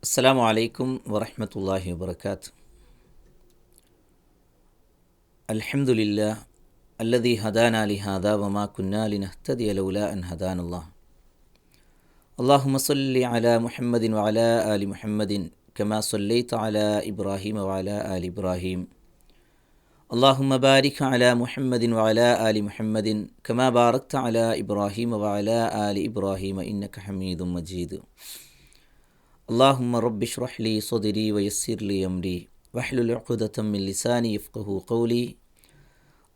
അസ്സലാമു അലൈക്കും വറഹ്മത്തുള്ളാഹി വബറകാതുഹു. അൽഹംദുലില്ലാഹ് അല്ലദീ ഹദാനാ ലിഹാദാ വമാ കുന്നാ ലിനഹ്തദിയ ലൗലാ അൻ ഹദാനല്ലാഹ്. അല്ലാഹുമ്മ സ്വല്ലി അലാ മുഹമ്മദിൻ വഅലാ ആലി മുഹമ്മദിൻ കമാ സ്വല്ലൈത അലാ ഇബ്രാഹീമ വഅലാ ആലി ഇബ്രാഹീം. അല്ലാഹുമ്മ ബാരിക് അലാ മുഹമ്മദിൻ വഅലാ ആലി മുഹമ്മദിൻ കമാ ബാറക്ത അലാ ഇബ്രാഹീമ വഅലാ ആലി ഇബ്രാഹീമ ഇന്നക ഹമീദും മജീദ്. اللهم رب اشرح لي صدري ويسر لي أمري واحلل عقدة من لساني يفقهوا قولي.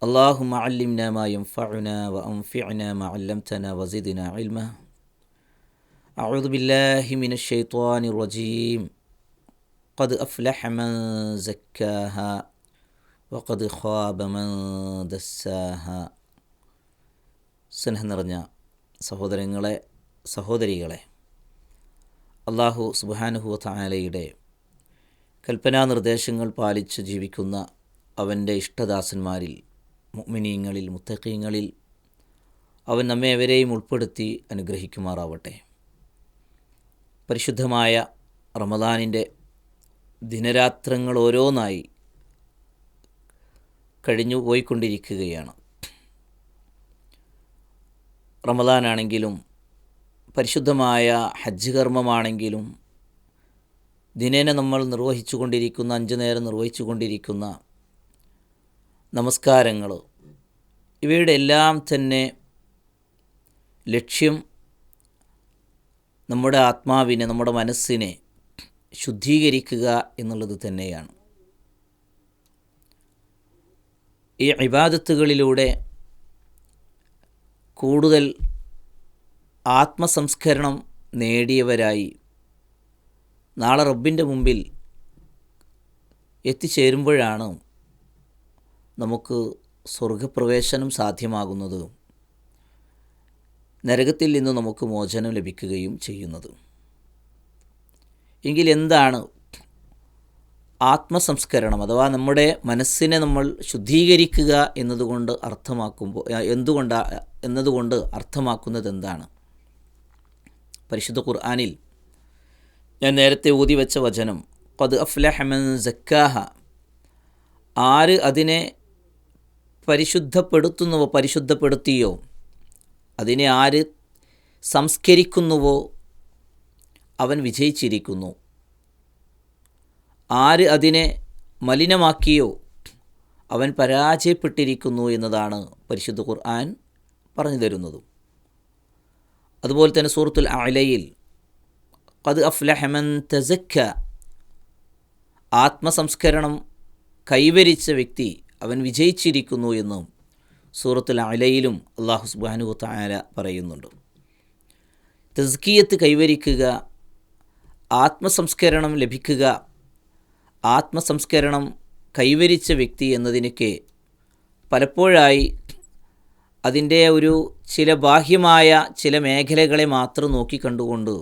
اللهم علمنا ما ينفعنا وأنفعنا ما علمتنا وزدنا علما. أعوذ بالله من الشيطان الرجيم. قد أفلح من زكاها وقد خاب من دساها. സ്നേഹം നിറഞ്ഞ സഹോദരങ്ങളെ സഹോദരികളെ, അല്ലാഹു സുബ്ഹാനഹു വ തആലയുടെ കൽപ്പനാനിർദ്ദേശങ്ങൾ പാലിച്ച് ജീവിക്കുന്ന അവൻ്റെ ഇഷ്ടദാസന്മാരിൽ, മുഅ്മിനീങ്ങളിൽ, മുത്തഖീങ്ങളിൽ അവൻ നമ്മെ എവരെയും ഉൾപ്പെടുത്തി അനുഗ്രഹിക്കുമാറാവട്ടെ. പരിശുദ്ധമായ റമദാനിൻ്റെ ദിനരാത്രങ്ങൾ ഓരോന്നായി കഴിഞ്ഞു പോയിക്കൊണ്ടിരിക്കുകയാണ്. റമദാനാണെങ്കിലും പരിശുദ്ധമായ ഹജ്ജ് കർമ്മമാണെങ്കിലും ദിനേന നമ്മൾ നിർവഹിച്ചു കൊണ്ടിരിക്കുന്ന 5 നേരം നിർവഹിച്ചു കൊണ്ടിരിക്കുന്ന നമസ്കാരങ്ങൾ, ഇവയുടെ എല്ലാം തന്നെ ലക്ഷ്യം നമ്മുടെ ആത്മാവിനെ, നമ്മുടെ മനസ്സിനെ ശുദ്ധീകരിക്കുക എന്നുള്ളത് തന്നെയാണ്. ഈ ഇബാദത്തുകളിലൂടെ കൂടുതൽ ആത്മസംസ്കരണം നേടിയവരായി നാളെ റബ്ബിൻ്റെ മുമ്പിൽ എത്തിച്ചേരുമ്പോഴാണ് നമുക്ക് സ്വർഗപ്രവേശനം സാധ്യമാകുന്നത്, നരകത്തിൽ നിന്ന് നമുക്ക് മോചനം ലഭിക്കുകയും ചെയ്യുന്നത്. എങ്കിൽ എന്താണ് ആത്മസംസ്കരണം അഥവാ നമ്മുടെ മനസ്സിനെ നമ്മൾ ശുദ്ധീകരിക്കുക എന്നതുകൊണ്ട് അർത്ഥമാക്കുന്നത് എന്താണ്? പരിശുദ്ധ ഖുർആനിൽ ഞാൻ നേരത്തെ ഊതി വെച്ച വചനം ഖദ് അഫ്ലഹ മൻ സക്കാഹ, ആര് അതിനെ പരിശുദ്ധപ്പെടുത്തിയോ, അതിനെ ആര് സംസ്കരിക്കുന്നുവോ അവൻ വിജയിച്ചിരിക്കുന്നു. ആര് അതിനെ മലിനമാക്കിയോ അവൻ പരാജയപ്പെട്ടിരിക്കുന്നു എന്നതാണ് പരിശുദ്ധ ഖുർആൻ പറഞ്ഞു തരുന്നത്. അതുപോലെ തന്നെ സൂറത്തുൽ അഅലയിൽ ഖദ് അഫ്ലഹ മൻ തസക്ക, ആത്മസംസ്കരണം കൈവരിച്ച വ്യക്തി അവൻ വിജയിച്ചിരിക്കുന്നു എന്നും സൂറത്തുൽ അഅലയിലും അല്ലാഹു സുബ്ഹാനഹു വ തആല പറയുന്നുണ്ട്. തസ്കിയത്ത് കൈവരിക്കുക, ആത്മസംസ്കരണം ലഭിക്കുക, ആത്മസംസ്കരണം കൈവരിച്ച വ്യക്തി എന്നതിനൊക്കെ പലപ്പോഴായി അതിൻ്റെ ചില ബാഹ്യമായ ചില മേഖലകളെ മാത്രം നോക്കിക്കണ്ടുകൊണ്ട്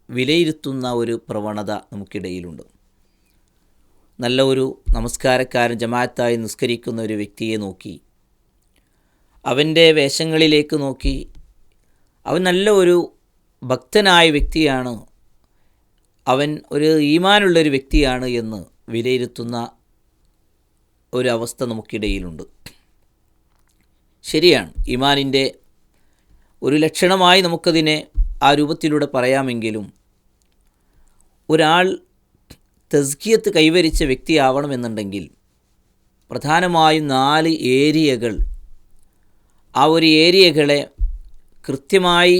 വിലയിരുത്തുന്ന ഒരു പ്രവണത നമുക്കിടയിലുണ്ട്. നല്ല ഒരു നമസ്കാരക്കാരൻ, ജമാഅത്തായി നിസ്കരിക്കുന്ന ഒരു വ്യക്തിയെ നോക്കി, അവൻ്റെ വേഷങ്ങളിലേക്ക് നോക്കി, അവൻ നല്ല ഒരു ഭക്തനായ വ്യക്തിയാണ്, അവൻ ഒരു ഈമാനുള്ളൊരു വ്യക്തിയാണ് എന്ന് വിലയിരുത്തുന്ന ഒരവസ്ഥ നമുക്കിടയിലുണ്ട്. ശരിയാണ്, ഈമാനിൻ്റെ ഒരു ലക്ഷണമായി നമുക്കതിനെ ആ രൂപത്തിലൂടെ പറയാമെങ്കിലും ഒരാൾ തസ്കിയത്ത് കൈവരിച്ച വ്യക്തിയാവണമെന്നുണ്ടെങ്കിൽ പ്രധാനമായും 4 ഏരിയകൾ, ആ ഒരു ഏരിയകളെ കൃത്യമായി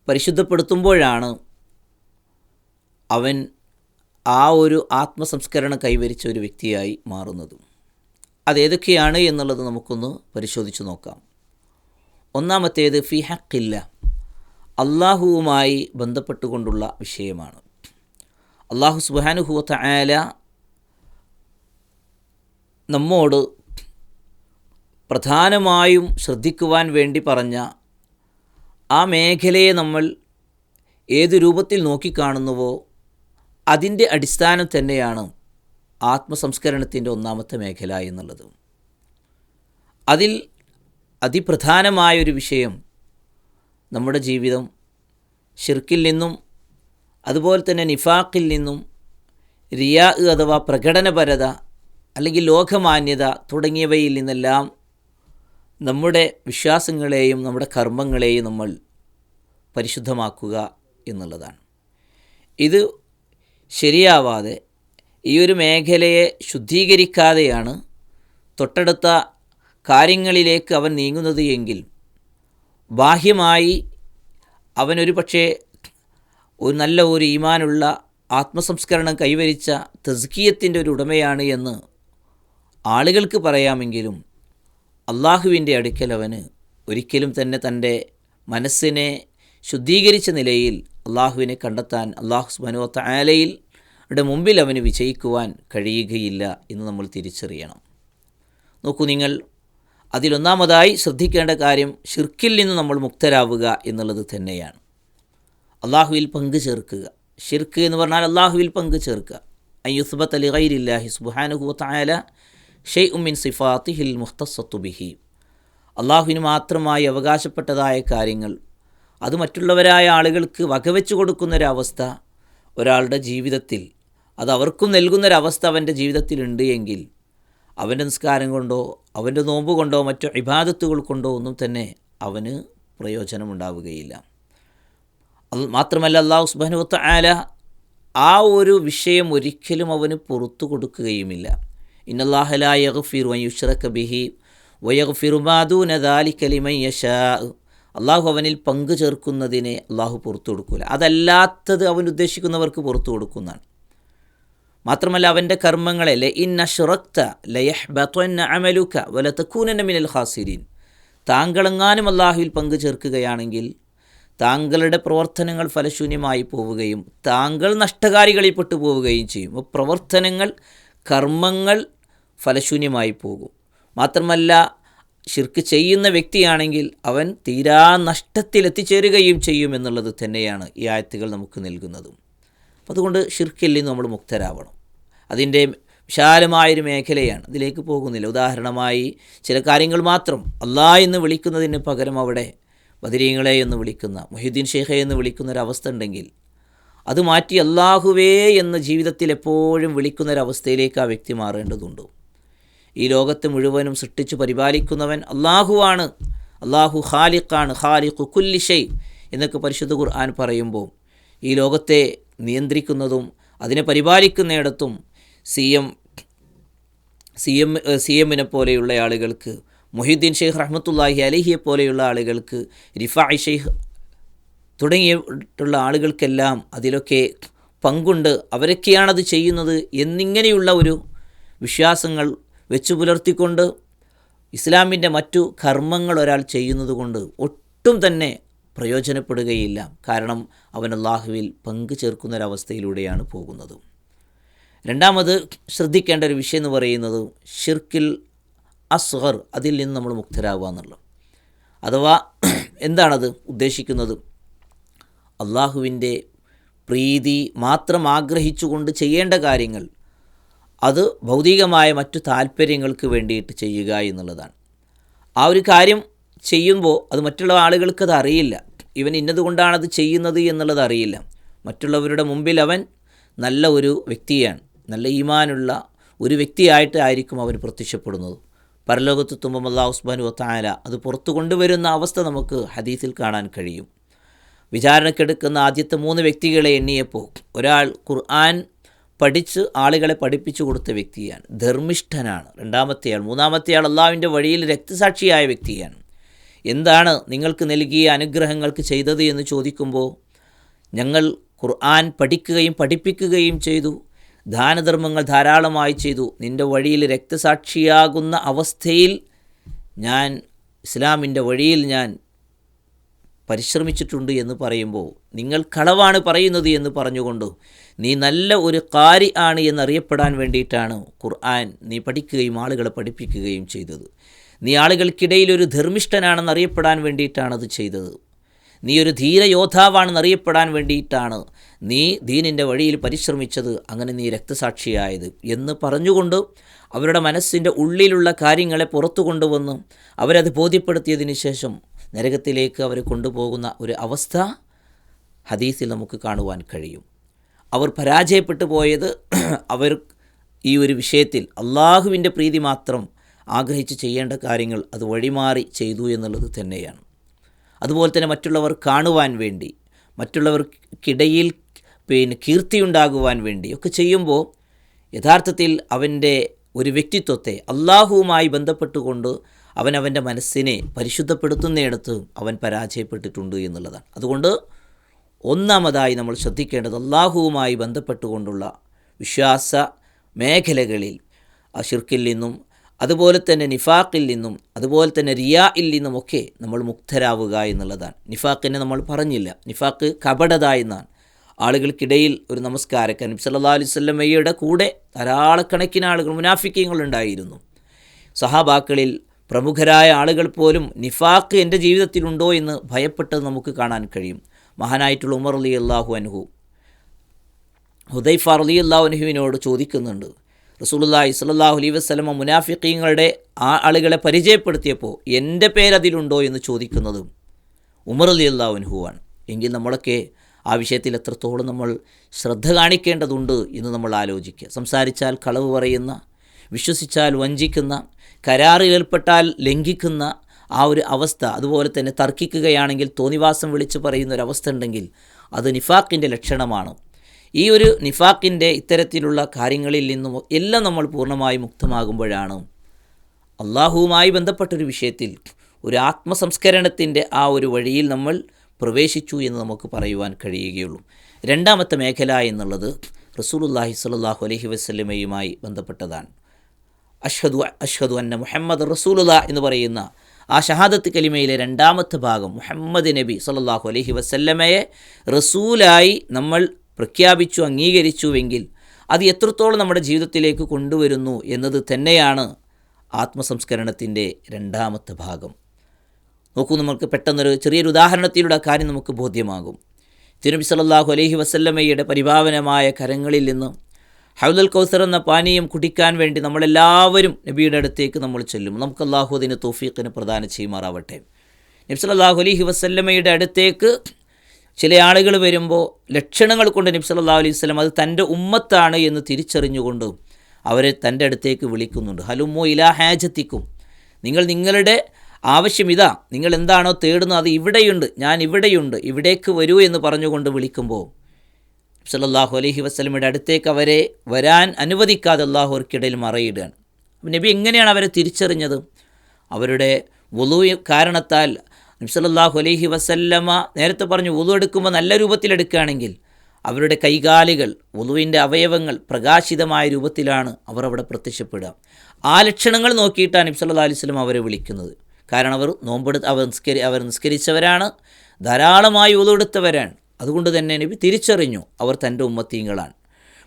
പരിശുദ്ധപ്പെടുത്തുമ്പോഴാണ് അവൻ ആ ഒരു ആത്മസംസ്കരണം കൈവരിച്ച ഒരു വ്യക്തിയായി മാറുന്നത്. അതേതൊക്കെയാണ് എന്നുള്ളത് നമുക്കൊന്ന് പരിശോധിച്ച് നോക്കാം. ഒന്നാമത്തേത് ഫി ഹഖില്ല, അള്ളാഹുവുമായി ബന്ധപ്പെട്ടുകൊണ്ടുള്ള വിഷയമാണ്. അല്ലാഹു സുബ്ഹാനഹു വ തആല നമ്മോട് പ്രധാനമായും ശ്രദ്ധിക്കുവാൻ വേണ്ടി പറഞ്ഞ ആ മേഖലയെ നമ്മൾ ഏത് രൂപത്തിൽ നോക്കിക്കാണുന്നുവോ അതിൻ്റെ അടിസ്ഥാനം തന്നെയാണ് ആത്മസംസ്കരണത്തിൻ്റെ ഒന്നാമത്തെ മേഖല എന്നുള്ളത്. അതിൽ അതിപ്രധാനമായൊരു വിഷയം നമ്മുടെ ജീവിതം ഷിർക്കിൽ നിന്നും അതുപോലെ തന്നെ നിഫാഖിൽ നിന്നും റിയാ അഥവാ പ്രകടനപരത അല്ലെങ്കിൽ ലോകമാന്യത തുടങ്ങിയവയിൽ നിന്നെല്ലാം നമ്മുടെ വിശ്വാസങ്ങളെയും നമ്മുടെ കർമ്മങ്ങളെയും നമ്മൾ പരിശുദ്ധമാക്കുക എന്നുള്ളതാണ്. ഇത് ശരിയാവാതെ ഈ ഒരു മേഖലയെ ശുദ്ധീകരിക്കാതെയാണ് തൊട്ടടുത്ത കാര്യങ്ങളിലേക്ക് അവൻ നീങ്ങുന്നത് എങ്കിൽ ബാഹ്യമായി അവനൊരു പക്ഷേ ഒരു നല്ല ഒരു ഈമാനുള്ള ആത്മസംസ്കരണം കൈവരിച്ച തസ്കിയത്തിൻ്റെ ഒരു ഉടമയാണ് എന്ന് ആളുകൾക്ക് പറയാമെങ്കിലും അള്ളാഹുവിൻ്റെ അടുക്കൽ അവന് ഒരിക്കലും തന്നെ തൻ്റെ മനസ്സിനെ ശുദ്ധീകരിച്ച നിലയിൽ അള്ളാഹുവിനെ കണ്ടെത്താൻ അള്ളാഹു സുബ്ഹാനഹു വ തആലയുടെ മുമ്പിൽ അവന് വിജയിക്കുവാൻ കഴിയുകയില്ല എന്ന് നമ്മൾ തിരിച്ചറിയണം. നോക്കൂ നിങ്ങൾ, അതിലൊന്നാമതായി ശ്രദ്ധിക്കേണ്ട കാര്യം ഷിർക്കിൽ നിന്ന് നമ്മൾ മുക്തരാവുക എന്നുള്ളത് തന്നെയാണ്. അള്ളാഹുവിൽ പങ്കു ചേർക്കുക. ഷിർക്ക് എന്ന് പറഞ്ഞാൽ അള്ളാഹുവിൽ പങ്കു ചേർക്കുക. അയ്യുസ്ബത ലിഗൈരില്ലാഹി സുബ്ഹാനഹു വ തആല ഷൈഉം മിൻ സിഫാത്തിഹിൽ മുഖ്തസ്സത്തു ബിഹി. അള്ളാഹുവിന് മാത്രമായി അവകാശപ്പെട്ടതായ കാര്യങ്ങൾ അത് മറ്റുള്ളവരായ ആളുകൾക്ക് വകവെച്ചു കൊടുക്കുന്നൊരവസ്ഥ ഒരാളുടെ ജീവിതത്തിൽ, അത് അവർക്കും നൽകുന്നൊരവസ്ഥ അവൻ്റെ ജീവിതത്തിലുണ്ട് എങ്കിൽ അവൻ്റെ നിസ്കാരം കൊണ്ടോ അവൻ്റെ നോമ്പ് കൊണ്ടോ മറ്റു ഇബാദത്തുകൾ കൊണ്ടോ ഒന്നും തന്നെ അവന് പ്രയോജനമുണ്ടാവുകയില്ല. മാത്രമല്ല അല്ലാഹു സുബ്ഹാനഹു വ തആല ആ ഒരു വിഷയം ഒരിക്കലും അവന് പുറത്തു കൊടുക്കുകയുമില്ല. ഇന്നല്ലാഹ ലാ യഗ്ഫിറു അൻ യുശ്റക ബിഹി വയഗ്ഫിറു മാ ദൂന ദാലിക ലിമൻ യശാ. അള്ളാഹു അവനിൽ പങ്കു ചേർക്കുന്നതിനെ അള്ളാഹു പുറത്തു കൊടുക്കില്ല. അതല്ലാത്തത് അവൻ ഉദ്ദേശിക്കുന്നവർക്ക് പുറത്തു കൊടുക്കുന്നതാണ്. മാത്രമല്ല അവൻ്റെ കർമ്മങ്ങളെ ലഇൻ അശ്റക്ത ലയഹ്ബതന്ന അമലുക വലതകൂനന്ന മിനൽ ഖാസിരീൻ. താങ്കളെങ്ങാനും അള്ളാഹുവിൽ പങ്കു ചേർക്കുകയാണെങ്കിൽ താങ്കളുടെ പ്രവർത്തനങ്ങൾ ഫലശൂന്യമായി പോവുകയും താങ്കൾ നഷ്ടകാരികളിൽ പെട്ടു പോവുകയും ചെയ്യും. പ്രവർത്തനങ്ങൾ, കർമ്മങ്ങൾ ഫലശൂന്യമായി പോകും. മാത്രമല്ല ശിർക്ക് ചെയ്യുന്ന വ്യക്തിയാണെങ്കിൽ അവൻ തീരാ നഷ്ടത്തിലെത്തിച്ചേരുകയും ചെയ്യുമെന്നുള്ളത് തന്നെയാണ് ഈ ആയത്തുകൾ നമുക്ക് നൽകുന്നതും. അപ്പോൾ അതുകൊണ്ട് ഷിർക്കിൽ നിന്ന് നമ്മൾ മുക്തരാവണം. അതിൻ്റെ വിശാലമായൊരു മേഖലയാണ്, അതിലേക്ക് പോകുന്നില്ല. ഉദാഹരണമായി ചില കാര്യങ്ങൾ മാത്രം അല്ലാഹ് എന്ന് വിളിക്കുന്നതിന് പകരം അവിടെ ബദരീങ്ങളെ എന്ന് വിളിക്കുന്ന, മുഹ്യിദ്ദീൻ ഷെയ്ഖെ എന്ന് വിളിക്കുന്നൊരവസ്ഥ ഉണ്ടെങ്കിൽ അത് മാറ്റി അല്ലാഹുവേ എന്ന് ജീവിതത്തിൽ എപ്പോഴും വിളിക്കുന്നൊരവസ്ഥയിലേക്ക് ആ വ്യക്തി മാറേണ്ടതുണ്ട്. ഈ ലോകത്തെ മുഴുവനും സൃഷ്ടിച്ചു പരിപാലിക്കുന്നവൻ അല്ലാഹുവാണ്. അല്ലാഹു ഖാലിഖാണ്, ഖാലിഖു കുല്ലി ഷൈ എന്നൊക്കെ പരിശുദ്ധ ഖുർആൻ പറയുമ്പോൾ ഈ ലോകത്തെ നിയന്ത്രിക്കുന്നതും അതിനെ പരിപാലിക്കുന്നിടത്തും സി എമ്മിനെ പോലെയുള്ള ആളുകൾക്ക്, മുഹ്യിദ്ദീൻ ഷെയ്ഖ് റഹ്മത്തുള്ളാഹി അലൈഹിയെ പോലെയുള്ള ആളുകൾക്ക്, റിഫാഇ ഷെയ്ഖ് തുടങ്ങിയിട്ടുള്ള ആളുകൾക്കെല്ലാം അതിലൊക്കെ പങ്കുണ്ട്, അവരൊക്കെയാണത് ചെയ്യുന്നത് എന്നിങ്ങനെയുള്ള ഒരു വിശ്വാസങ്ങൾ വെച്ചു പുലർത്തിക്കൊണ്ട് ഇസ്ലാമിൻ്റെ മറ്റു കർമ്മങ്ങൾ ഒരാൾ ചെയ്യുന്നത് കൊണ്ട് ഒട്ടും തന്നെ പ്രയോജനപ്പെടുകയില്ല. കാരണം അവൻ അല്ലാഹുവിൽ പങ്കു ചേർക്കുന്നൊരവസ്ഥയിലൂടെയാണ് പോകുന്നത്. രണ്ടാമത് ശ്രദ്ധിക്കേണ്ട ഒരു വിഷയം എന്ന് പറയുന്നത് ഷിർക്കിൽ അസ്ഗർ, അതിൽ നിന്ന് നമ്മൾ മുക്തരാകുക എന്നുള്ളത്. അഥവാ എന്താണത് ഉദ്ദേശിക്കുന്നത്? അള്ളാഹുവിൻ്റെ പ്രീതി മാത്രം ആഗ്രഹിച്ചുകൊണ്ട് ചെയ്യേണ്ട കാര്യങ്ങൾ, അത് ഭൗതികമായ മറ്റു താല്പര്യങ്ങൾക്ക് വേണ്ടിയിട്ട് ചെയ്യുക എന്നുള്ളതാണ്. ആ ഒരു കാര്യം ചെയ്യുമ്പോൾ അത് മറ്റുള്ള ആളുകൾക്കത് അറിയില്ല. ഇവൻ ഇന്നതുകൊണ്ടാണത് ചെയ്യുന്നത് എന്നുള്ളത് അറിയില്ല. മറ്റുള്ളവരുടെ മുമ്പിൽ അവൻ നല്ല ഒരു വ്യക്തിയാണ്, നല്ല ഈമാനുള്ള ഒരു വ്യക്തിയായിട്ട് ആയിരിക്കും അവൻ പ്രത്യക്ഷപ്പെടുന്നത്. പരലോകത്തെത്തുമ്പം അല്ലാഹു സുബ്ഹാനഹു വ തആല അത് പുറത്തു കൊണ്ടുവരുന്ന അവസ്ഥ നമുക്ക് ഹദീസിൽ കാണാൻ കഴിയും. വിചാരണക്കെടുക്കുന്ന ആദ്യത്തെ 3 വ്യക്തികളെ എണ്ണിയപ്പോൾ ഒരാൾ ഖുർആൻ പഠിച്ച് ആളുകളെ പഠിപ്പിച്ചു കൊടുത്ത വ്യക്തിയാണ്, ധർമ്മിഷ്ഠനാണ്. രണ്ടാമത്തെയാൾ, മൂന്നാമത്തെയാൾ അള്ളാഹുവിൻ്റെ വഴിയിൽ രക്തസാക്ഷിയായ വ്യക്തിയാണ്. എന്താണ് നിങ്ങൾക്ക് നൽകിയ അനുഗ്രഹങ്ങൾക്ക് ചെയ്തത് എന്ന് ചോദിക്കുമ്പോൾ ഞങ്ങൾ ഖുർആൻ പഠിക്കുകയും പഠിപ്പിക്കുകയും ചെയ്തു, ദാനധർമ്മങ്ങൾ ധാരാളമായി ചെയ്തു, നിൻ്റെ വഴിയിൽ രക്തസാക്ഷിയാകുന്ന അവസ്ഥയിൽ ഞാൻ ഇസ്ലാമിൻ്റെ വഴിയിൽ ഞാൻ പരിശ്രമിച്ചിട്ടുണ്ട് എന്ന് പറയുമ്പോൾ നിങ്ങൾ കളവാണ് പറയുന്നത് എന്ന് പറഞ്ഞുകൊണ്ട് നീ നല്ല ഒരു ഖാരി ആണ് എന്നറിയപ്പെടാൻ വേണ്ടിയിട്ടാണ് ഖുർആൻ നീ പഠിക്കുകയും ആളുകളെ പഠിപ്പിക്കുകയും ചെയ്തത്. നീ ആളുകൾക്കിടയിൽ ഒരു ധർമ്മിഷ്ഠനാണെന്ന് അറിയപ്പെടാൻ വേണ്ടിയിട്ടാണത് ചെയ്തത്. നീ ഒരു ധീരയോദ്ധാവാണെന്നറിയപ്പെടാൻ വേണ്ടിയിട്ടാണ് നീ ദീനിൻ്റെ വഴിയിൽ പരിശ്രമിച്ചത്, അങ്ങനെ നീ രക്തസാക്ഷിയായത് എന്ന് പറഞ്ഞുകൊണ്ട് അവരുടെ മനസ്സിൻ്റെ ഉള്ളിലുള്ള കാര്യങ്ങളെ പുറത്തു കൊണ്ടുവന്ന് അവരത് ബോധ്യപ്പെടുത്തിയതിന് ശേഷം നരകത്തിലേക്ക് അവർ കൊണ്ടുപോകുന്ന ഒരു അവസ്ഥ ഹദീസിൽ നമുക്ക് കാണുവാൻ കഴിയും. അവർ പരാജയപ്പെട്ടു പോയത് അവർ ഈ ഒരു വിഷയത്തിൽ അള്ളാഹുവിൻ്റെ പ്രീതി മാത്രം ആഗ്രഹിച്ച് ചെയ്യേണ്ട കാര്യങ്ങൾ അത് വഴിമാറി ചെയ്തു എന്നുള്ളത് തന്നെയാണ്. അതുപോലെ തന്നെ മറ്റുള്ളവർ കാണുവാൻ വേണ്ടി, മറ്റുള്ളവർക്കിടയിൽ കീർത്തിയുണ്ടാകുവാൻ വേണ്ടി ഒക്കെ ചെയ്യുമ്പോൾ യഥാർത്ഥത്തിൽ അവൻ്റെ ഒരു വ്യക്തിത്വത്തെ അള്ളാഹുവുമായി ബന്ധപ്പെട്ടുകൊണ്ട് അവൻ്റെ മനസ്സിനെ പരിശുദ്ധപ്പെടുത്തുന്നിടത്ത് അവൻ പരാജയപ്പെട്ടിട്ടുണ്ട് എന്നുള്ളതാണ്. അതുകൊണ്ട് ഒന്നാമതായി നമ്മൾ ശ്രദ്ധിക്കേണ്ടത് അള്ളാഹുവുമായി ബന്ധപ്പെട്ടുകൊണ്ടുള്ള വിശ്വാസ മേഖലകളിൽ ശിർക്കിൽ നിന്നും, അതുപോലെ തന്നെ നിഫാഖിൽ നിന്നും, അതുപോലെ തന്നെ റിയായിൽ നിന്നുമൊക്കെ നമ്മൾ മുക്തരാവുക എന്നുള്ളതാണ്. നിഫാഖിനെ നമ്മൾ പറഞ്ഞില്ല, നിഫാഖ് കപടത എന്നാണ്. ആളുകൾക്കിടയിൽ ഒരു നമസ്കാരക്കാരൻ നബി സല്ലല്ലാഹു അലൈഹി വസല്ലമയുടെ കൂടെ ധാരാളക്കണക്കിന് ആളുകൾ മുനാഫിക്കീങ്ങളുണ്ടായിരുന്നു. സഹാബാക്കളിൽ പ്രമുഖരായ ആളുകൾ പോലും നിഫാഖ് എൻ്റെ ജീവിതത്തിലുണ്ടോ എന്ന് ഭയപ്പെട്ടത് നമുക്ക് കാണാൻ കഴിയും. മഹാനായിട്ടുള്ള ഉമർ റളിയല്ലാഹു അൻഹു ഹുദൈഫ റളിയല്ലാഹു അൻഹുവിനോട് ചോദിക്കുന്നുണ്ട്, റസൂലുള്ളാഹി സ്വല്ലല്ലാഹു അലൈഹി വസല്ലമ മുനാഫിഖീങ്ങളുടെ ആളുകളെ പരിചയപ്പെടുത്തിയപ്പോൾ എൻ്റെ പേരതിലുണ്ടോ എന്ന് ചോദിക്കുന്നത് ഉമർ റളിയല്ലാഹു അൻഹുവാണ്. എങ്കിൽ നമ്മളൊക്കെ ആ വിഷയത്തിൽ എത്രത്തോളം നമ്മൾ ശ്രദ്ധ കാണിക്കേണ്ടതുണ്ട് എന്ന് നമ്മൾ ആലോചിക്കുക. സംസാരിച്ചാൽ കളവ് പറയുന്ന, വിശ്വസിച്ചാൽ വഞ്ചിക്കുന്ന, കരാറിലേർപ്പെട്ടാൽ ലംഘിക്കുന്ന ആ ഒരു അവസ്ഥ, അതുപോലെ തന്നെ തർക്കിക്കുകയാണെങ്കിൽ തോന്നിവാസം വിളിച്ച് പറയുന്ന ഒരവസ്ഥ ഉണ്ടെങ്കിൽ അത് നിഫാഖിൻ്റെ ലക്ഷണമാണ്. ഈ ഒരു നിഫാഖിൻ്റെ ഇത്തരത്തിലുള്ള കാര്യങ്ങളിൽ നിന്നും എല്ലാം നമ്മൾ പൂർണ്ണമായി മുക്തമാകുമ്പോഴാണ് അള്ളാഹുവുമായി ബന്ധപ്പെട്ടൊരു വിഷയത്തിൽ ഒരു ആത്മസംസ്കരണത്തിൻ്റെ ആ ഒരു വഴിയിൽ നമ്മൾ പ്രവേശിച്ചു എന്ന് നമുക്ക് പറയുവാൻ കഴിയുകയുള്ളൂ. രണ്ടാമത്തെ മേഖല എന്നുള്ളത് റസൂലുള്ളാഹി സ്വല്ലല്ലാഹു അലൈഹി വസല്ലമയുമായി ബന്ധപ്പെട്ടതാണ്. അഷ്ഹദു അന്ന മുഹമ്മദ് റസൂലുള്ളാഹ് എന്ന് പറയുന്ന ആ ഷഹാദത്ത് കലിമയിലെ രണ്ടാമത്തെ ഭാഗം, മുഹമ്മദ് നബി സ്വല്ലല്ലാഹു അലൈഹി വസല്ലമയെ റസൂലായി നമ്മൾ പ്രഖ്യാപിച്ചു, അംഗീകരിച്ചുവെങ്കിൽ അത് എത്രത്തോളം നമ്മുടെ ജീവിതത്തിലേക്ക് കൊണ്ടുവരുന്നു എന്നത് തന്നെയാണ് ആത്മസംസ്കരണത്തിൻ്റെ രണ്ടാമത്തെ ഭാഗം. നോക്കൂ, നമുക്ക് പെട്ടെന്നൊരു ചെറിയൊരു ഉദാഹരണത്തിലൂടെ ആ കാര്യം നമുക്ക് ബോധ്യമാകും. തിരുനബി സല്ലല്ലാഹു അലൈഹി വസല്ലമയുടെ പരിപാവനമായ കരങ്ങളിൽ നിന്ന് ഹൗദുൽ കൗസർ എന്ന പാനീയം കുടിക്കാൻ വേണ്ടി നമ്മളെല്ലാവരും നബിയുടെ അടുത്തേക്ക് നമ്മൾ ചെല്ലും. നമുക്ക് അല്ലാഹു അതിന് തൗഫീഖിന് പ്രദാനം ചെയ്യുമാറാവട്ടെ. നബി സല്ലല്ലാഹു അലൈഹി വസല്ലമയുടെ അടുത്തേക്ക് ചില ആളുകൾ വരുമ്പോൾ ലക്ഷണങ്ങൾ കൊണ്ട് നബി സല്ലല്ലാഹു അലൈഹി വസല്ലം അത് തൻ്റെ ഉമ്മത്താണ് എന്ന് തിരിച്ചറിഞ്ഞുകൊണ്ട് അവരെ തൻ്റെ അടുത്തേക്ക് വിളിക്കുന്നുണ്ട്. ഹലുമ്മു ഇലാ ഹാജത്തിക്കും, നിങ്ങളുടെ ആവശ്യം ഇതാ, നിങ്ങൾ എന്താണോ തേടുന്നത് അത് ഇവിടെയുണ്ട്, ഞാൻ ഇവിടെയുണ്ട്, ഇവിടേക്ക് വരൂ എന്ന് പറഞ്ഞുകൊണ്ട് വിളിക്കുമ്പോൾ സല്ലല്ലാഹു അലൈഹി വസല്ലമയുടെ അടുത്തേക്ക് അവരെ വരാൻ അനുവദിക്കാതെ അള്ളാഹു അവർക്കിടയിൽ മറയിടുകയാണ്. അപ്പം നബി എങ്ങനെയാണ് അവരെ തിരിച്ചറിഞ്ഞത്? അവരുടെ വുളു കാരണത്താൽ നബി സല്ലല്ലാഹു അലൈഹി വസല്ലമ നേരത്തെ പറഞ്ഞു, വുളു എടുക്കുമ്പോൾ നല്ല രൂപത്തിലെടുക്കുകയാണെങ്കിൽ അവരുടെ കൈകാലുകൾ, വുളുവിൻ്റെ അവയവങ്ങൾ പ്രകാശിതമായ രൂപത്തിലാണ് അവർ അവിടെ പ്രത്യക്ഷപ്പെടുക. ആ ലക്ഷണങ്ങൾ നോക്കിയിട്ടാണ് നബി സല്ലല്ലാഹു അലൈഹി വസല്ലം അവരെ വിളിക്കുന്നത്. കാരണം അവർ നിസ്കരിച്ചവരാണ്, ധാരാളമായി വുളു എടുത്തവരാണ്. അതുകൊണ്ട് തന്നെ നബി തിരിച്ചറിഞ്ഞു അവർ തൻ്റെ ഉമ്മത്തീങ്ങളാണ്.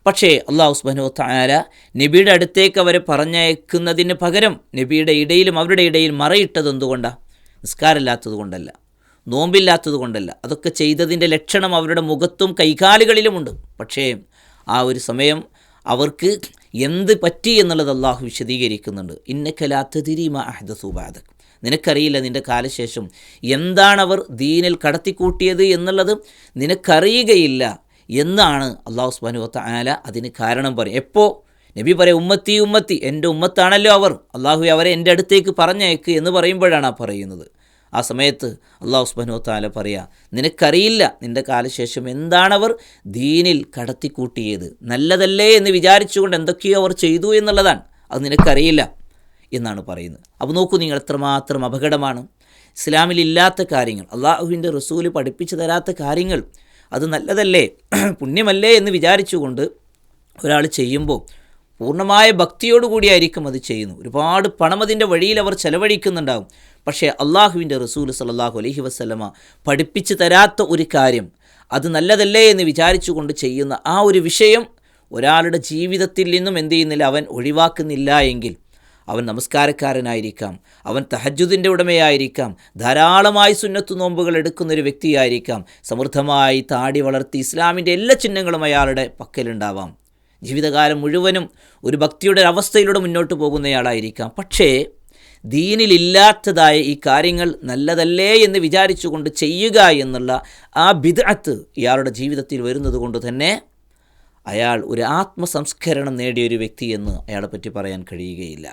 പക്ഷേ അല്ലാഹു സുബ്ഹാനഹു വ തആല നബിയുടെ അടുത്തേക്ക് അവരെ പറഞ്ഞയക്കുന്നതിന് പകരം നബിയുടെ ഇടയിലും അവരുടെ ഇടയിൽ മറയിട്ടത് എന്തുകൊണ്ടാണ്? നിസ്കാരമില്ലാത്തത് കൊണ്ടല്ല, നോമ്പില്ലാത്തത് കൊണ്ടല്ല. അതൊക്കെ ചെയ്തതിൻ്റെ ലക്ഷണം അവരുടെ മുഖത്തും കൈകാലുകളിലുമുണ്ട്. പക്ഷേ ആ ഒരു സമയം അവർക്ക് എന്ത് പറ്റി എന്നുള്ളത് അള്ളാഹു വിശദീകരിക്കുന്നുണ്ട്. ഇന്നക ലാ തദ്രി മാ അഹ്ദസു ബഅദക്, നിനക്കറിയില്ല നിൻ്റെ കാലശേഷം എന്താണവർ ദീനിൽ കടത്തിക്കൂട്ടിയത് എന്നുള്ളത് നിനക്കറിയുകയില്ല എന്നാണ് അല്ലാഹു സുബ്ഹാനഹു വ തആല അതിന് കാരണം പറയും. എപ്പോൾ നബി പറയും ഉമ്മത്തി ഉമ്മത്തി, എൻ്റെ ഉമ്മത്താണല്ലോ അവർ, അള്ളാഹു അവരെ എൻ്റെ അടുത്തേക്ക് പറഞ്ഞയക്ക് എന്ന് പറയുമ്പോഴാണ് ആ പറയുന്നത്. ആ സമയത്ത് അല്ലാഹു സുബ്ഹാനഹു വ തആല പറയുക, നിനക്കറിയില്ല നിൻ്റെ കാലശേഷം എന്താണവർ ദീനിൽ കടത്തിക്കൂട്ടിയത്, നല്ലതല്ലേ എന്ന് വിചാരിച്ചുകൊണ്ട് എന്തൊക്കെയോ അവർ ചെയ്തു എന്നുള്ളതാണ്, അത് നിനക്കറിയില്ല എന്നാണ് പറയുന്നത്. അപ്പോൾ നോക്കൂ നിങ്ങൾ, എത്രമാത്രം അപകടമാണ്. ഇസ്ലാമിലില്ലാത്ത കാര്യങ്ങൾ, അള്ളാഹുവിൻ്റെ റസൂല് പഠിപ്പിച്ചു തരാത്ത കാര്യങ്ങൾ അത് നല്ലതല്ലേ, പുണ്യമല്ലേ എന്ന് വിചാരിച്ചുകൊണ്ട് ഒരാൾ ചെയ്യുമ്പോൾ പൂർണ്ണമായ ഭക്തിയോടുകൂടിയായിരിക്കും അത് ചെയ്യുന്നു. ഒരുപാട് പണം അതിൻ്റെ വഴിയിൽ അവർ ചെലവഴിക്കുന്നുണ്ടാകും. പക്ഷേ അള്ളാഹുവിൻ്റെ റസൂൽ സല്ലല്ലാഹു അലൈഹി വസല്ലമ പഠിപ്പിച്ചു തരാത്ത ഒരു കാര്യം അത് നല്ലതല്ലേ എന്ന് വിചാരിച്ചുകൊണ്ട് ചെയ്യുന്ന ആ ഒരു വിഷയം ഒരാളുടെ ജീവിതത്തിൽ നിന്നും എന്ത് ചെയ്യുന്നില്ല, അവൻ ഒഴിവാക്കുന്നില്ല എങ്കിൽ അവൻ നമസ്കാരക്കാരനായിരിക്കാം, അവൻ തഹജ്ജുദിൻ്റെ ഉടമയായിരിക്കാം, ധാരാളമായി സുന്നത്ത് നോമ്പുകൾ എടുക്കുന്നൊരു വ്യക്തിയായിരിക്കാം, സമൃദ്ധമായി താടി വളർത്തി ഇസ്ലാമിൻ്റെ എല്ലാ ചിഹ്നങ്ങളും അയാളുടെ പക്കലുണ്ടാവാം, ജീവിതകാലം മുഴുവനും ഒരു ഭക്തിയുടെ അവസ്ഥയിലൂടെ മുന്നോട്ട് പോകുന്നയാളായിരിക്കാം. പക്ഷേ ദീനിലില്ലാത്തതായ ഈ കാര്യങ്ങൾ നല്ലതല്ലേ എന്ന് വിചാരിച്ചുകൊണ്ട് ചെയ്യുക എന്നുള്ള ആ ബിദ്അത്ത് ഇയാളുടെ ജീവിതത്തിൽ വരുന്നത് കൊണ്ട് തന്നെ അയാൾ ഒരു ആത്മസംസ്കരണം നേടിയൊരു വ്യക്തി എന്ന് അയാളെ പറ്റി പറയാൻ കഴിയുകയില്ല.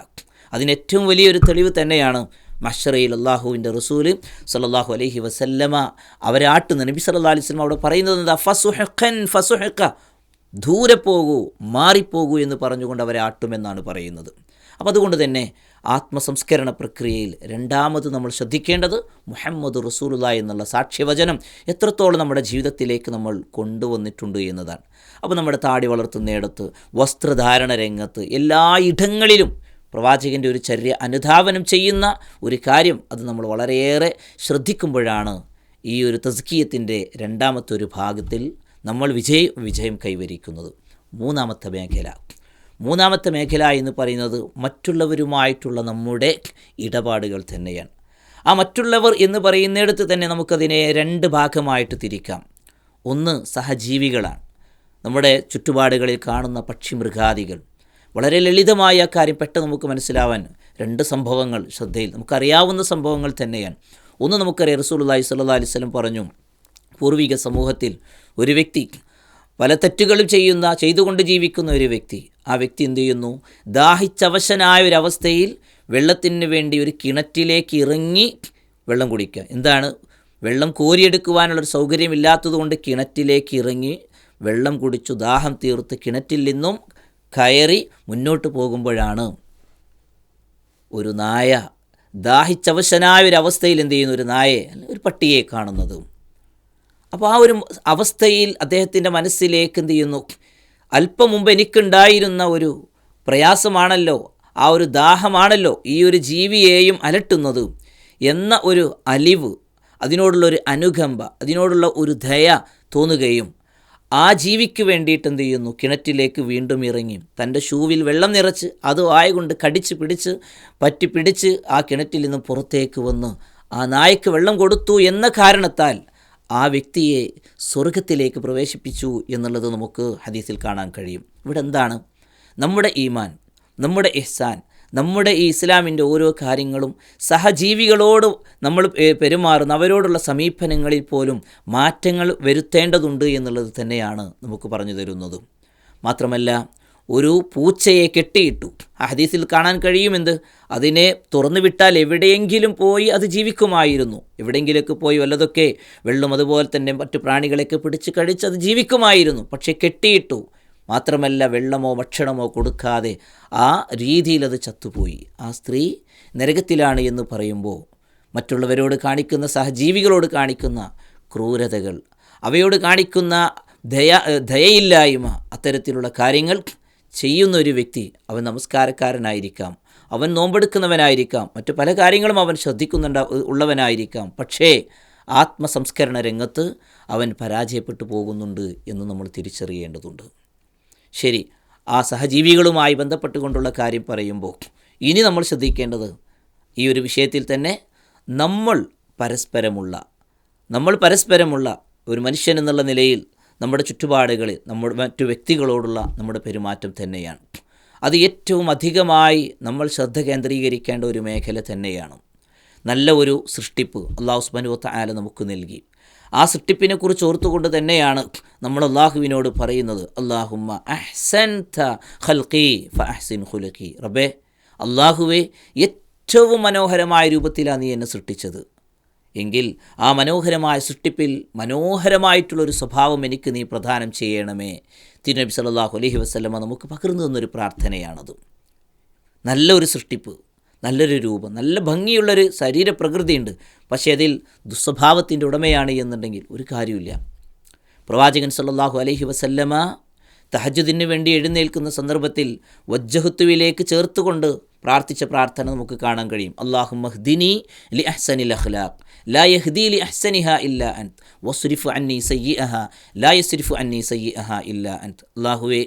അതിനേറ്റവും വലിയൊരു തെളിവ് തന്നെയാണ് മഹ്ശറയിൽ അള്ളാഹുവിൻ്റെ റസൂല് സല്ലല്ലാഹു അലൈഹി വസല്ലമ അവരെ ആട്ടുന്ന നബി സല്ലല്ലാഹു അലൈഹി വസല്ലമ അവിടെ പറയുന്നത് ഫസുഹഖൻ ഫസുഹഖ, ദൂരെ പോകൂ, മാറിപ്പോകൂ എന്ന് പറഞ്ഞുകൊണ്ട് അവരെ ആട്ടുമെന്നാണ് പറയുന്നത്. അപ്പോൾ അതുകൊണ്ട് തന്നെ ആത്മസംസ്കരണ പ്രക്രിയയിൽ രണ്ടാമത് നമ്മൾ ശ്രദ്ധിക്കേണ്ടത് മുഹമ്മദ് റസൂലുള്ളാഹി എന്നുള്ള സാക്ഷ്യവചനം എത്രത്തോളം നമ്മുടെ ജീവിതത്തിലേക്ക് നമ്മൾ കൊണ്ടുവന്നിട്ടുണ്ട് എന്നതാണ്. അപ്പോൾ നമ്മുടെ താടി വളർത്തുന്നിടത്ത്, വസ്ത്രധാരണ രംഗത്ത്, എല്ലാ ഇടങ്ങളിലും പ്രവാചകൻ്റെ ഒരു ചര്യ അനുധാവനം ചെയ്യുന്ന ഒരു കാര്യം അത് നമ്മൾ വളരെയേറെ ശ്രദ്ധിക്കുമ്പോഴാണ് ഈ ഒരു തസ്കിയത്തിൻ്റെ രണ്ടാമത്തെ ഒരു ഭാഗത്തിൽ നമ്മൾ വിജയം കൈവരിക്കുന്നത്. മൂന്നാമത്തെ മേഖല എന്ന് പറയുന്നത് മറ്റുള്ളവരുമായിട്ടുള്ള നമ്മുടെ ഇടപാടുകൾ തന്നെയാണ്. ആ മറ്റുള്ളവർ എന്ന് പറയുന്നിടത്ത് തന്നെ നമുക്കതിനെ രണ്ട് ഭാഗമായിട്ട് തിരിക്കാം. ഒന്ന് സഹജീവികളാണ്, നമ്മുടെ ചുറ്റുപാടുകളിൽ കാണുന്ന പക്ഷിമൃഗാദികൾ. വളരെ ലളിതമായ കാര്യം പെട്ടെന്ന് നമുക്ക് മനസ്സിലാവാൻ രണ്ട് സംഭവങ്ങൾ ശ്രദ്ധയിൽ നമുക്കറിയാവുന്ന സംഭവങ്ങൾ തന്നെയാണ്. ഒന്ന് നമുക്കറിയാം, റസൂലുള്ളാഹി സ്വല്ലല്ലാഹു അലൈഹി വസല്ലം പറഞ്ഞു, പൂർവിക സമൂഹത്തിൽ ഒരു വ്യക്തി പല തെറ്റുകളും ചെയ്തുകൊണ്ട് ജീവിക്കുന്ന ഒരു വ്യക്തി, ആ വ്യക്തി എന്ത് ചെയ്യുന്നു, ദാഹിച്ചവശനായ ഒരവസ്ഥയിൽ വെള്ളത്തിന് വേണ്ടി ഒരു കിണറ്റിലേക്ക് ഇറങ്ങി വെള്ളം കുടിക്കുക. എന്താണ്, വെള്ളം കോരിയെടുക്കുവാനുള്ളൊരു സൗകര്യമില്ലാത്തതുകൊണ്ട് കിണറ്റിലേക്ക് ഇറങ്ങി വെള്ളം കുടിച്ചു ദാഹം തീർത്ത് കിണറ്റിൽ നിന്നും കയറി മുന്നോട്ട് പോകുമ്പോഴാണ് ഒരു നായ, ദാഹിച്ചവശനായ ഒരവസ്ഥയിൽ എന്ത് ചെയ്യുന്നു, ഒരു നായയെ, ഒരു പട്ടിയെ കാണുന്നത്. അപ്പോൾ ആ ഒരു അവസ്ഥയിൽ അദ്ദേഹത്തിൻ്റെ മനസ്സിലേക്ക് എന്ത് ചെയ്യുന്നു, അല്പം മുമ്പ് എനിക്കുണ്ടായിരുന്ന ഒരു പ്രയാസമാണല്ലോ, ആ ഒരു ദാഹമാണല്ലോ ഈ ഒരു ജീവിയെയും അലട്ടുന്നത് എന്ന ഒരു അലിവ്, അതിനോടുള്ളൊരു അനുകമ്പ, അതിനോടുള്ള ഒരു ദയ തോന്നുകയും ആ ജീവിക്ക് വേണ്ടിയിട്ട് എന്ത് ചെയ്യുന്നു, കിണറ്റിലേക്ക് വീണ്ടും ഇറങ്ങി തൻ്റെ ഷൂവിൽ വെള്ളം നിറച്ച് അത് വായകൊണ്ട് കടിച്ച് പിടിച്ച് പറ്റിപ്പിടിച്ച് ആ കിണറ്റിൽ നിന്ന് പുറത്തേക്ക് വന്ന് ആ നായക്ക് വെള്ളം കൊടുത്തു എന്ന കാരണത്താൽ ആ വ്യക്തിയെ സ്വർഗത്തിലേക്ക് പ്രവേശിപ്പിച്ചു എന്നുള്ളത് നമുക്ക് ഹദീസിൽ കാണാൻ കഴിയും. ഇവിടെ എന്താണ്, നമ്മുടെ ഈമാൻ, നമ്മുടെ ഇഹ്സാൻ, നമ്മുടെ ഈ ഇസ്ലാമിൻ്റെ ഓരോ കാര്യങ്ങളും സഹജീവികളോട് നമ്മൾ പെരുമാറുന്ന അവരോടുള്ള സമീപനങ്ങളിൽ പോലും മാറ്റങ്ങൾ വരുത്തേണ്ടതുണ്ട് എന്നുള്ളത് തന്നെയാണ് നമുക്ക് പറഞ്ഞു തരുന്നത്. മാത്രമല്ല, ഒരു പൂച്ചയെ കെട്ടിയിട്ടു, ആ ഹദീസിൽ കാണാൻ കഴിയുമെന്ത്, അതിനെ തുറന്നു വിട്ടാൽ എവിടെയെങ്കിലും പോയി അത് ജീവിക്കുമായിരുന്നു, എവിടെയെങ്കിലൊക്കെ പോയി വല്ലതൊക്കെ വെള്ളം അതുപോലെ തന്നെ മറ്റു പ്രാണികളെയൊക്കെ പിടിച്ച് കഴിച്ച് അത് ജീവിക്കുമായിരുന്നു. പക്ഷേ കെട്ടിയിട്ടു, മാത്രമല്ല വെള്ളമോ ഭക്ഷണമോ കൊടുക്കാതെ ആ രീതിയിൽ അത് ചത്തുപോയി. ആ സ്ത്രീ നരകത്തിലാണ് എന്ന് പറയുമ്പോൾ മറ്റുള്ളവരോട് കാണിക്കുന്ന, സഹജീവികളോട് കാണിക്കുന്ന ക്രൂരതകൾ, അവയോട് കാണിക്കുന്ന ദയയില്ലായ്മ, അത്തരത്തിലുള്ള കാര്യങ്ങൾ ചെയ്യുന്ന ഒരു വ്യക്തി, അവൻ നമസ്കാരക്കാരനായിരിക്കാം, അവൻ നോമ്പെടുക്കുന്നവനായിരിക്കാം, മറ്റു പല കാര്യങ്ങളും അവൻ ഉള്ളവനായിരിക്കാം, പക്ഷേ ആത്മസംസ്കരണ രംഗത്ത് അവൻ പരാജയപ്പെട്ടു പോകുന്നുണ്ട് എന്ന് നമ്മൾ തിരിച്ചറിയേണ്ടതുണ്ട്. ശരി, ആ സഹജീവികളുമായി ബന്ധപ്പെട്ടുകൊണ്ടുള്ള കാര്യം പറയുമ്പോൾ ഇനി നമ്മൾ ശ്രദ്ധിക്കേണ്ടത് ഈ ഒരു വിഷയത്തിൽ തന്നെ നമ്മൾ പരസ്പരമുള്ള ഒരു മനുഷ്യൻ എന്നുള്ള നിലയിൽ നമ്മുടെ ചുറ്റുപാടുകളിൽ നമ്മുടെ മറ്റു വ്യക്തികളോടുള്ള നമ്മുടെ പെരുമാറ്റം തന്നെയാണ്. അത് ഏറ്റവും അധികമായി നമ്മൾ ശ്രദ്ധ കേന്ദ്രീകരിക്കേണ്ട ഒരു മേഖല തന്നെയാണ്. നല്ല ഒരു സൃഷ്ടിപ്പ് അല്ലാഹു സുബ്ഹാനഹു വ തആല നമുക്ക് നൽകി. ആ സൃഷ്ടിപ്പിനെക്കുറിച്ച് ഓർത്തുകൊണ്ട് തന്നെയാണ് നമ്മൾ അള്ളാഹുവിനോട് പറയുന്നത്, അല്ലാഹുമ്മ അഹ്സൻത ഖൽഖി ഫഅഹ്സിൻ ഖുലുഖി. റബ്ബേ, അള്ളാഹുവേ, ഏറ്റവും മനോഹരമായ രൂപത്തിലാണ് നീ എന്നെ സൃഷ്ടിച്ചത് എങ്കിൽ ആ മനോഹരമായ സൃഷ്ടിപ്പിൽ മനോഹരമായിട്ടുള്ളൊരു സ്വഭാവം എനിക്ക് നീ പ്രദാനം ചെയ്യണമേ. തിരുനബി സല്ലല്ലാഹു അലൈഹി വസല്ലമ നമുക്ക് പകർന്നു തന്നൊരു പ്രാർത്ഥനയാണത്. നല്ലൊരു സൃഷ്ടിപ്പ്, നല്ലൊരു രൂപം, നല്ല ഭംഗിയുള്ളൊരു ശരീരപ്രകൃതിയുണ്ട്, പക്ഷേ അതിൽ ദുസ്വഭാവത്തിൻ്റെ ഉടമയാണ് എന്നുണ്ടെങ്കിൽ ഒരു കാര്യമില്ല. പ്രവാചകൻ സല്ലല്ലാഹു അലൈഹി വസല്ലമ തഹജ്ജുദിന് വേണ്ടി എഴുന്നേൽക്കുന്ന സന്ദർഭത്തിൽ വജ്ജഹത്തുവിലേക്ക് ചേർത്തുകൊണ്ട് പ്രാർത്ഥിച്ച പ്രാർത്ഥന നമുക്ക് കാണാൻ കഴിയും. അല്ലാഹുമ്മ ഹ്ദിനി ലി അഹ്സനിൽ അഖ്ലാഖ് ലാ യഹ്ദി ലി അഹ്സനിഹാ ഇല്ലാ അൻത് വസ്രിഫ് അന്നി സയ്യിഅഹാ ലാ യസ്രിഫു അന്നി സയ്യിഅഹാ ഇല്ലാ അൻത്. അല്ലാഹുവേ,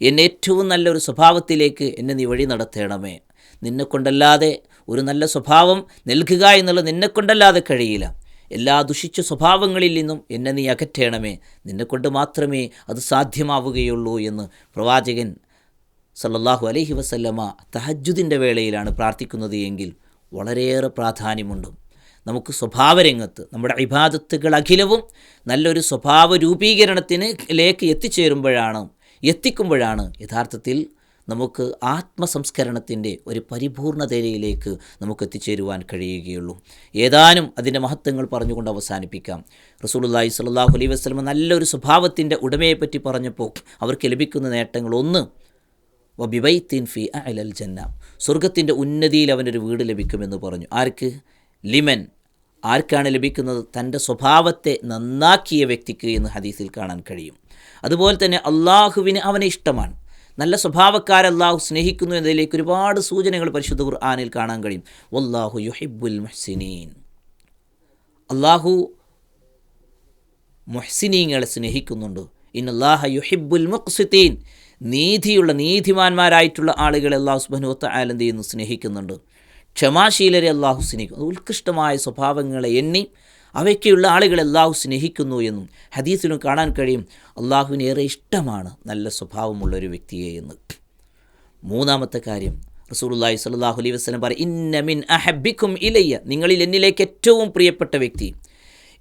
എന്നെ ഏറ്റവും നല്ലൊരു സ്വഭാവത്തിലേക്ക് എന്നെ നീ വഴി നടത്തണമേ. നിന്നെക്കൊണ്ടല്ലാതെ ഒരു നല്ല സ്വഭാവം നൽകുക എന്നുള്ളത് നിന്നെക്കൊണ്ടല്ലാതെ കഴിയില്ല. എല്ലാ ദുഷിച്ച സ്വഭാവങ്ങളിൽ നിന്നും എന്നെ നീ അകറ്റണമേ, നിന്നെക്കൊണ്ട് മാത്രമേ അത് സാധ്യമാവുകയുള്ളൂ എന്ന് പ്രവാചകൻ സല്ലല്ലാഹു അലൈഹി വസല്ലമ തഹജ്ജുദിൻ്റെ വേളയിലാണ് പ്രാർത്ഥിക്കുന്നത് എങ്കിൽ വളരെയേറെ പ്രാധാന്യമുണ്ട്. നമുക്ക് സ്വഭാവരംഗത്ത് നമ്മുടെ ഇബാദത്തുകൾ അഖിലവും നല്ലൊരു സ്വഭാവ രൂപീകരണത്തിലേക്ക് എത്തിക്കുമ്പോഴാണ് യഥാർത്ഥത്തിൽ നമുക്ക് ആത്മസംസ്കരണത്തിൻ്റെ ഒരു പരിപൂർണതയിലേക്ക് നമുക്ക് എത്തിച്ചേരുവാൻ കഴിയുകയുള്ളൂ. ഏതാനും അതിൻ്റെ മഹത്വങ്ങൾ പറഞ്ഞുകൊണ്ട് അവസാനിപ്പിക്കാം. റസൂലുള്ളാഹി സ്വല്ലല്ലാഹു അലൈഹി വസല്ലം നല്ലൊരു സ്വഭാവത്തിൻ്റെ ഉടമയെപ്പറ്റി പറഞ്ഞപ്പോൾ അവർക്ക് ലഭിക്കുന്ന നേട്ടങ്ങൾ: ഒന്ന്, വബിബൈത്തിൻ ഫി അഅലൽ ജന്ന, സ്വർഗത്തിൻ്റെ ഉന്നതിയിൽ അവനൊരു വീട് ലഭിക്കുമെന്ന് പറഞ്ഞു. ആർക്ക്? ലിമൻ, ആർക്കാണ് ലഭിക്കുന്നത്? തൻ്റെ സ്വഭാവത്തെ നന്നാക്കിയ വ്യക്തിക്ക് എന്ന് ഹദീസിൽ കാണാൻ കഴിയും. അതുപോലെ തന്നെ അള്ളാഹുവിന് അവനെ ഇഷ്ടമാണ്. നല്ല സ്വഭാവക്കാരെ അള്ളാഹു സ്നേഹിക്കുന്നു എന്നതിലേക്ക് ഒരുപാട് സൂചനകൾ പരിശുദ്ധ ഖുർആനിൽ കാണാൻ കഴിയും. വല്ലാഹു യുഹിബ്ബുൽ മുഹ്സിനീൻ, അള്ളാഹു മുഹ്സിനീങ്ങളെ സ്നേഹിക്കുന്നുണ്ട്. ഇന്നല്ലാഹ യുഹിബ്ബുൽ മുഖ്സിതീൻ, നീതിമാന്മാരായിട്ടുള്ള ആളുകളെ അള്ളാഹു സുബ്ഹാനഹു വ തആല എന്ത് ചെയ്യുന്നു? സ്നേഹിക്കുന്നുണ്ട്. ക്ഷമാശീലരെ അള്ളാഹു സ്നേഹിക്കുന്നു. ഉത്കൃഷ്ടമായ സ്വഭാവങ്ങളെ എണ്ണി അവയ്ക്കുള്ള ആളുകളെ അള്ളാഹു സ്നേഹിക്കുന്നു എന്നും ഹദീസിലും കാണാൻ കഴിയും. അള്ളാഹുവിന് ഏറെ ഇഷ്ടമാണ് നല്ല സ്വഭാവമുള്ളൊരു വ്യക്തിയെ എന്ന്. മൂന്നാമത്തെ കാര്യം, റസൂലുള്ളാഹി സ്വല്ലല്ലാഹു അലൈഹി വസല്ലം പറയും, ഇന്ന മിൻ അഹബ്ബിക്കും ഇലയ്യ, നിങ്ങളിൽ എന്നിലേക്ക് ഏറ്റവും പ്രിയപ്പെട്ട വ്യക്തി,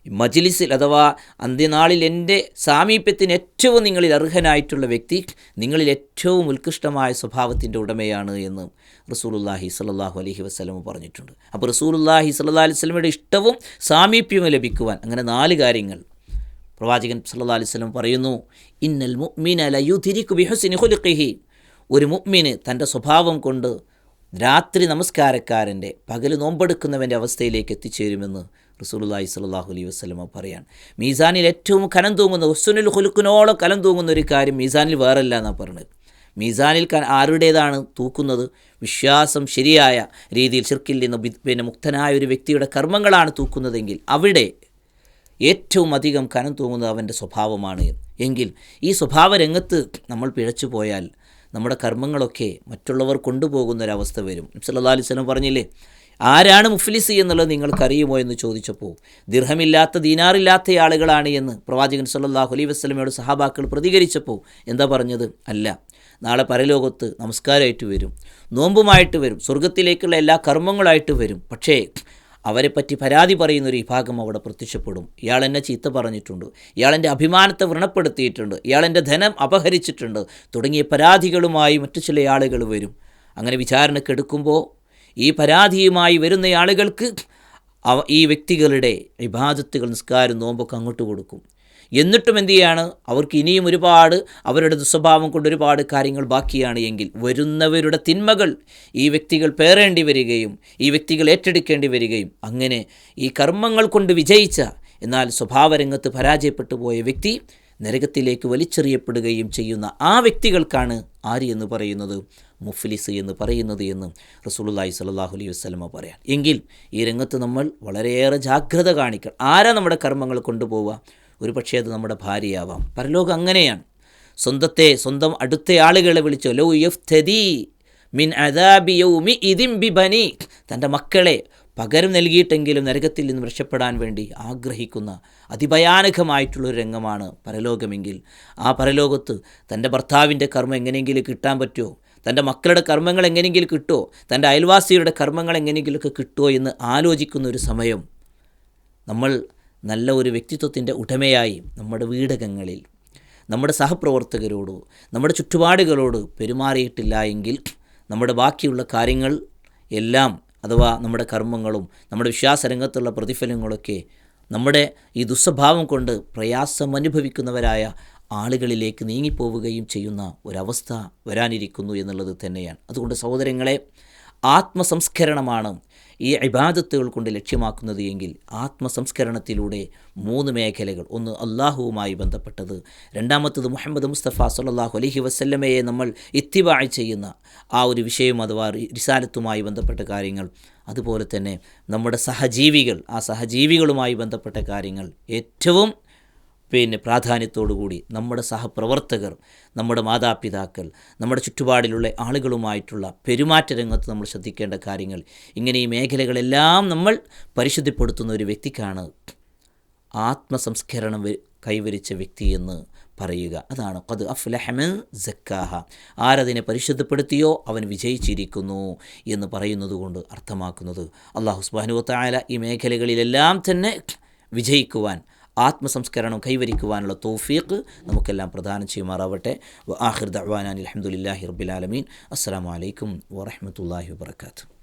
മജ്ലിസിൽ അഥവാ അന്ത്യനാളിൽ എൻ്റെ സാമീപ്യത്തിന് ഏറ്റവും നിങ്ങളിൽ അർഹനായിട്ടുള്ള വ്യക്തി നിങ്ങളിൽ ഏറ്റവും ഉത്കൃഷ്ടമായ സ്വഭാവത്തിൻ്റെ ഉടമയാണ് എന്ന് റസൂലുള്ളാഹി സ്വല്ലല്ലാഹു അലൈഹി വസല്ലം പറഞ്ഞിട്ടുണ്ട്. അപ്പോൾ റസൂലുള്ളാഹി സ്വല്ലല്ലാഹു അലൈഹി വസല്ലമയുടെ ഇഷ്ടവും സാമീപ്യവും ലഭിക്കുവാൻ അങ്ങനെ 4 കാര്യങ്ങൾ പ്രവാചകൻ സ്വല്ലല്ലാഹു അലൈഹി വസല്ലം പറയുന്നു. ഇന്നൽ മുഅ്മിന ലയുദ്രികു ബിഹുസ്നി ഖുലുഖിഹി, ഒരു മുഅ്മിന് തൻ്റെ സ്വഭാവം കൊണ്ട് രാത്രി നമസ്കാരക്കാരൻ്റെ പകൽ നോമ്പെടുക്കുന്നവൻ്റെ അവസ്ഥയിലേക്ക് എത്തിച്ചേരുമെന്ന് റസൂലുള്ളാഹി സ്വല്ലല്ലാഹു അലൈഹി വസല്ലം പറയാണ്. മീസാനിൽ ഏറ്റവും കനം തൂങ്ങുന്ന ഹുസ്നുൽ ഖുലുഖിനോളം കനം തൂങ്ങുന്ന ഒരു കാര്യം മീസാനിൽ വേറല്ല എന്നാണ് പറഞ്ഞത്. മീസാനിൽ ആരുടേതാണ് തൂക്കുന്നത്? വിശ്വാസം ശരിയായ രീതിയിൽ ശിർക്കിൽ നിന്ന് മുക്തനായ ഒരു വ്യക്തിയുടെ കർമ്മങ്ങളാണ് തൂക്കുന്നതെങ്കിൽ അവിടെ ഏറ്റവും അധികം കനം തൂങ്ങുന്നത് അവൻ്റെ സ്വഭാവമാണ്. എങ്കിൽ ഈ സ്വഭാവ രംഗത്ത് നമ്മൾ പിഴച്ചു പോയാൽ നമ്മുടെ കർമ്മങ്ങളൊക്കെ മറ്റുള്ളവർ കൊണ്ടുപോകുന്നൊരവസ്ഥ വരും. സല്ലല്ലാഹു അലൈഹി വസല്ലം പറഞ്ഞില്ലേ, ആരാണ് മുഫ്ലിസ് എന്നുള്ളത് നിങ്ങൾക്കറിയുമോ എന്ന് ചോദിച്ചപ്പോൾ ദിർഹമില്ലാത്ത ദീനാറില്ലാത്ത ആളുകളാണ് എന്ന് പ്രവാചകൻ സല്ലല്ലാഹു അലൈഹി വസല്ലമയോട് സഹാബാക്കൾ പ്രതികരിച്ചപ്പോൾ എന്താ പറഞ്ഞത്? അല്ല, നാളെ പരലോകത്ത് നമസ്കാരമായിട്ട് വരും, നോമ്പുമായിട്ട് വരും, സ്വർഗത്തിലേക്കുള്ള എല്ലാ കർമ്മങ്ങളായിട്ട് വരും. പക്ഷേ അവരെപ്പറ്റി പരാതി പറയുന്നൊരു വിഭാഗം അവിടെ പ്രത്യക്ഷപ്പെടും. ഇയാളെന്നെ ചീത്ത പറഞ്ഞിട്ടുണ്ട്, ഇയാളെൻ്റെ അഭിമാനത്തെ വ്രണപ്പെടുത്തിയിട്ടുണ്ട്, ഇയാളെൻ്റെ ധനം അപഹരിച്ചിട്ടുണ്ട് തുടങ്ങിയ പരാതികളുമായി മറ്റു ചില ആളുകൾ വരും. അങ്ങനെ വിചാരണക്കെടുക്കുമ്പോൾ ഈ പരാതിയുമായി വരുന്ന ആളുകൾക്ക് ഈ വ്യക്തികളുടെ ഇബാദത്തുകൾ, നിസ്കാരം, നോമ്പൊക്കെ അങ്ങോട്ട് കൊടുക്കും. എന്നിട്ടും എന്തു ചെയ്യാണ്? അവർക്ക് ഇനിയും ഒരുപാട് അവരുടെ ദുസ്വഭാവം കൊണ്ട് ഒരുപാട് കാര്യങ്ങൾ ബാക്കിയാണ് എങ്കിൽ വരുന്നവരുടെ തിന്മകൾ ഈ വ്യക്തികൾ പേറേണ്ടി വരികയും ഈ വ്യക്തികൾ ഏറ്റെടുക്കേണ്ടി വരികയും അങ്ങനെ ഈ കർമ്മങ്ങൾ കൊണ്ട് വിജയിച്ച എന്നാൽ സ്വഭാവരംഗത്ത് പരാജയപ്പെട്ടു പോയ വ്യക്തി നരകത്തിലേക്ക് വലിച്ചെറിയപ്പെടുകയും ചെയ്യുന്ന ആ വ്യക്തികൾക്കാണ് ആര് എന്ന് പറയുന്നത്? മുഫ്ലിസ് എന്ന് പറയുന്നത് എന്ന് റസൂലുള്ളാഹി സ്വല്ലല്ലാഹു അലൈഹി വസല്ലം പറയാം. എങ്കിൽ ഈ രംഗത്ത് നമ്മൾ വളരെയേറെ ജാഗ്രത കാണിക്കണം. ആരാ നമ്മുടെ കർമ്മങ്ങൾ കൊണ്ടുപോവുക? ഒരു പക്ഷേ അത് നമ്മുടെ ഭാര്യയാവാം. പരലോകം അങ്ങനെയാണ്. സ്വന്തം അടുത്ത ആളുകളെ വിളിച്ചോ ലൗ യഫ്തദി മിൻ അദാബി യൗമി ഇദിൻ ബിബനി, തൻ്റെ മക്കളെ പകരം നൽകിയിട്ടെങ്കിലും നരകത്തിൽ നിന്ന് രക്ഷപ്പെടാൻ വേണ്ടി ആഗ്രഹിക്കുന്ന അതിഭയാനകമായിട്ടുള്ളൊരു രംഗമാണ് പരലോകമെങ്കിൽ ആ പരലോകത്ത് തൻ്റെ ഭർത്താവിൻ്റെ കർമ്മം എങ്ങനെയെങ്കിലും കിട്ടാൻ പറ്റുമോ? തൻ്റെ മക്കളുടെ കർമ്മങ്ങൾ എങ്ങനെയെങ്കിലും കിട്ടുമോ? തൻ്റെ അയൽവാസിയുടെ കർമ്മങ്ങൾ എങ്ങനെയെങ്കിലുമൊക്കെ കിട്ടുമോ എന്ന് ആലോചിക്കുന്ന ഒരു സമയം നമ്മൾ നല്ല ഒരു വ്യക്തിത്വത്തിൻ്റെ ഉടമയായി നമ്മുടെ വീടകങ്ങളിൽ നമ്മുടെ സഹപ്രവർത്തകരോട് നമ്മുടെ ചുറ്റുപാടുകളോട് പെരുമാറിയിട്ടില്ല എങ്കിൽ നമ്മുടെ ബാക്കിയുള്ള കാര്യങ്ങൾ എല്ലാം അഥവാ നമ്മുടെ കർമ്മങ്ങളും നമ്മുടെ വിശ്വാസരംഗത്തുള്ള പ്രതിഫലങ്ങളൊക്കെ നമ്മുടെ ഈ ദുസ്വഭാവം കൊണ്ട് പ്രയാസം അനുഭവിക്കുന്നവരായ ആളുകളിലേക്ക് നീങ്ങിപ്പോവുകയും ചെയ്യുന്ന ഒരവസ്ഥ വരാനിരിക്കുന്നു എന്നുള്ളത് തന്നെയാണ്. അതുകൊണ്ട് സഹോദരങ്ങളെ, ആത്മസംസ്കരണമാണ് ഈ ഇബാദത്തുകൾ കൊണ്ട് ലക്ഷ്യമാക്കുന്നത് എങ്കിൽ ആത്മസംസ്കരണത്തിലൂടെ 3 മേഖലകൾ: ഒന്ന് അള്ളാഹുവുമായി ബന്ധപ്പെട്ടത്, രണ്ടാമത്തത് മുഹമ്മദ് മുസ്തഫ സല്ലല്ലാഹു അലൈഹി വസല്ലമയെ നമ്മൾ ഇത്തിബാ ചെയ്യുന്ന ആ ഒരു വിഷയം അഥവാ റിസാലത്തുമായി ബന്ധപ്പെട്ട കാര്യങ്ങൾ, അതുപോലെ തന്നെ നമ്മുടെ സഹജീവികൾ, ആ സഹജീവികളുമായി ബന്ധപ്പെട്ട കാര്യങ്ങൾ, ഏറ്റവും പ്രാധാന്യത്തോടുകൂടി നമ്മുടെ സഹപ്രവർത്തകർ, നമ്മുടെ മാതാപിതാക്കൾ, നമ്മുടെ ചുറ്റുപാടിലുള്ള ആളുകളുമായിട്ടുള്ള പെരുമാറ്റ രംഗത്ത് നമ്മൾ ശ്രദ്ധിക്കേണ്ട കാര്യങ്ങൾ, ഇങ്ങനെ ഈ മേഖലകളെല്ലാം നമ്മൾ പരിശുദ്ധിപ്പെടുത്തുന്ന ഒരു വ്യക്തിക്കാണ് ആത്മസംസ്കരണം കൈവരിച്ച വ്യക്തി എന്ന് പറയുക. അതാണ് ഖദ് അഫ്ലഹ മൻ സക്കാഹ, ആരതിനെ പരിശുദ്ധപ്പെടുത്തിയോ അവൻ വിജയിച്ചിരിക്കുന്നു എന്ന് പറയുന്നത് കൊണ്ട് അർത്ഥമാക്കുന്നത് അല്ലാഹു സുബ്ഹാനഹു വ തആല ഈ മേഖലകളിലെല്ലാം തന്നെ വിജയിക്കുവാൻ, ആത്മസംസ്കരണം കൈവരിക്കുവാനുള്ള തൗഫീഖ് നമുക്കെല്ലാം പ്രദാനം ചെയ്യുമാറാവട്ടെ. വ ആഖിർ ദഅ്വാനാ അൽഹംദുലില്ലാഹി റബ്ബിൽ ആലമീൻ. അസ്സലാമു അലൈക്കും വറഹ്മത്തുള്ളാഹി വബറകാതുഹു.